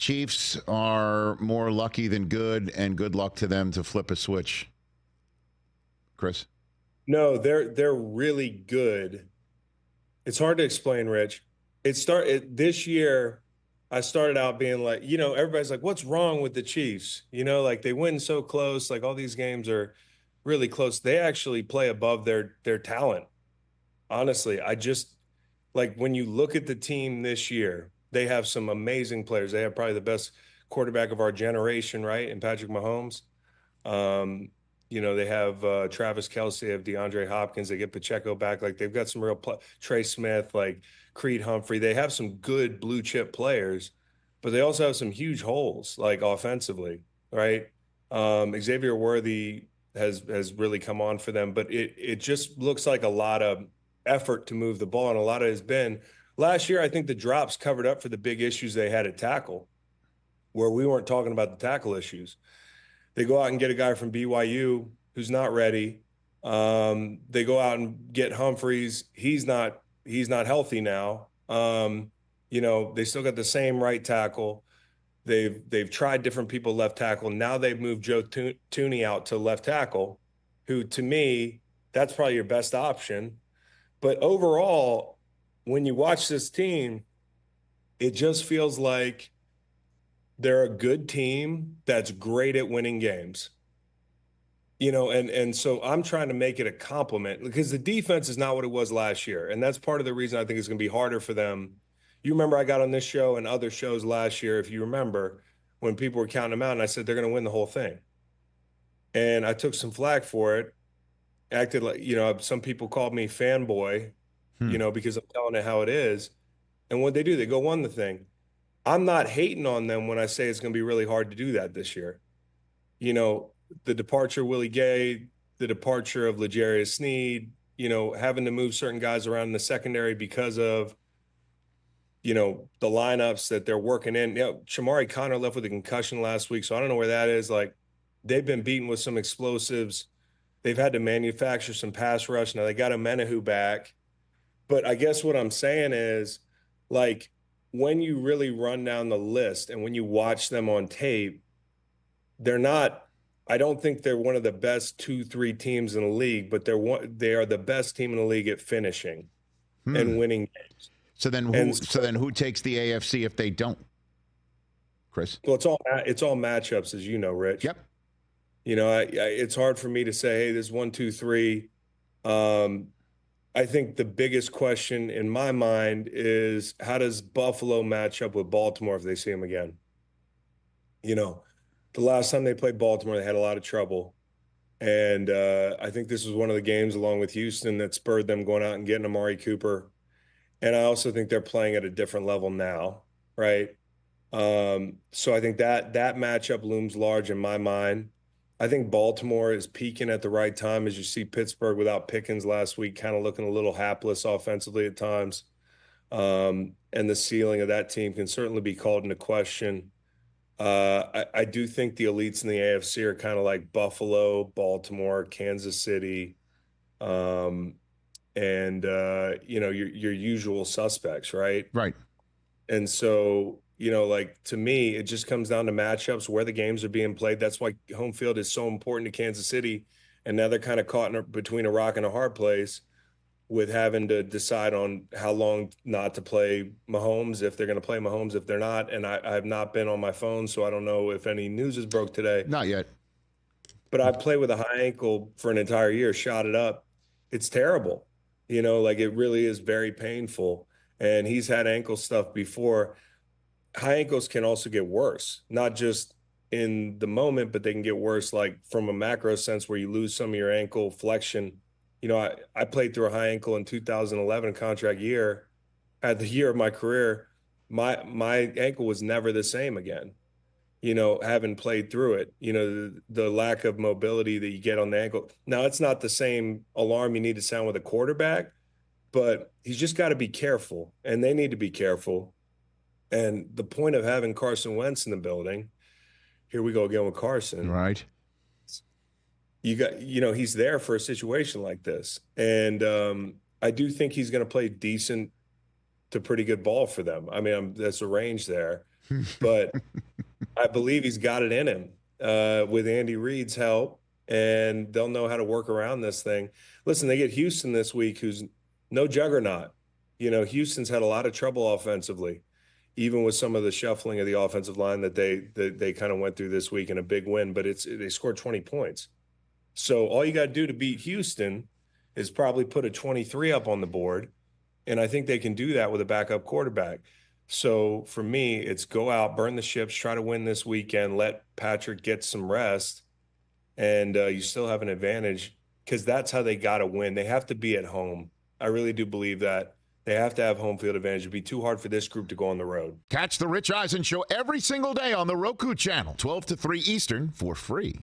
Chiefs are more lucky than good, and good luck to them to flip a switch. Chris? No, they're really good. It's hard to explain, Rich. This year. I started out being like, everybody's like, what's wrong with the Chiefs? Like they win so close, like all these games are really close. They actually play above their talent. Honestly, I just like when you look at the team this year, they have some amazing players. They have probably the best quarterback of our generation, right? And Patrick Mahomes. Um, they have Travis Kelce, they have DeAndre Hopkins, they get Pacheco back. Like they've got some real Trey Smith, like Creed Humphrey. They have some good blue chip players, but they also have some huge holes, like offensively, right? Xavier Worthy has really come on for them, but it just looks like a lot of effort to move the ball, and a lot of it has been last year. I think the drops covered up for the big issues they had at tackle, where we weren't talking about the tackle issues. They go out and get a guy from BYU who's not ready. They go out and get Humphreys. He's not healthy now. They still got the same right tackle. They've tried different people left tackle. Now they've moved Joe Tooney out to left tackle, who to me, that's probably your best option. But overall, when you watch this team, it just feels like they're a good team that's great at winning games. And so I'm trying to make it a compliment because the defense is not what it was last year. And that's part of the reason I think it's going to be harder for them. You remember I got on this show and other shows last year, if you remember, when people were counting them out, and I said they're going to win the whole thing. And I took some flack for it, acted like, some people called me fanboy, because I'm telling it how it is. And what they do, they go won the thing. I'm not hating on them when I say it's going to be really hard to do that this year. The departure of Willie Gay, the departure of L'Jarius Sneed, having to move certain guys around in the secondary because of, the lineups that they're working in. Shamari Connor left with a concussion last week, so I don't know where that is. Like, they've been beaten with some explosives. They've had to manufacture some pass rush. Now they got a Menahu back. But I guess what I'm saying is, like, when you really run down the list and when you watch them on tape, I don't think they're one of the best 2-3 teams in the league, but they are the best team in the league at finishing and winning games. So then who takes the AFC if they don't? Chris? Well, it's all matchups, as you know, Rich. Yep. It's hard for me to say, hey, there's 1, 2, 3. I think the biggest question in my mind is, how does Buffalo match up with Baltimore if they see them again? The last time they played Baltimore, they had a lot of trouble. And I think this was one of the games, along with Houston, that spurred them going out and getting Amari Cooper. And I also think they're playing at a different level now, right? So I think that matchup looms large in my mind. I think Baltimore is peaking at the right time, as you see Pittsburgh without Pickens last week, kind of looking a little hapless offensively at times. And the ceiling of that team can certainly be called into question. I do think the elites in the AFC are kind of like Buffalo, Baltimore, Kansas City, and your usual suspects, right? Right. And so, like, to me, it just comes down to matchups, where the games are being played. That's why home field is so important to Kansas City. And now they're kind of caught between a rock and a hard place with having to decide on how long not to play Mahomes, if they're going to play Mahomes, if they're not. And I have not been on my phone, so I don't know if any news is broke today. Not yet. But I played with a high ankle for an entire year, shot it up. It's terrible. Like, it really is very painful. And he's had ankle stuff before. High ankles can also get worse, not just in the moment, but they can get worse, like from a macro sense, where you lose some of your ankle flexion. I played through a high ankle in 2011, contract year. At the year of my career, my ankle was never the same again. Having played through it, the lack of mobility that you get on the ankle. Now, it's not the same alarm you need to sound with a quarterback, but he's just got to be careful, and they need to be careful. And the point of having Carson Wentz in the building, here we go again with Carson. Right. He's there for a situation like this. And I do think he's going to play decent to pretty good ball for them. I mean, there's a range there. but I believe he's got it in him with Andy Reid's help, and they'll know how to work around this thing. Listen, they get Houston this week, who's no juggernaut. Houston's had a lot of trouble offensively, even with some of the shuffling of the offensive line that they kind of went through this week in a big win, but they scored 20 points. So all you got to do to beat Houston is probably put a 23 up on the board, and I think they can do that with a backup quarterback. So for me, it's go out, burn the ships, try to win this weekend, let Patrick get some rest, and you still have an advantage because that's how they got to win. They have to be at home. I really do believe that. They have to have home field advantage. It'd be too hard for this group to go on the road. Catch the Rich Eisen Show every single day on the Roku Channel, 12 to 3 Eastern, for free.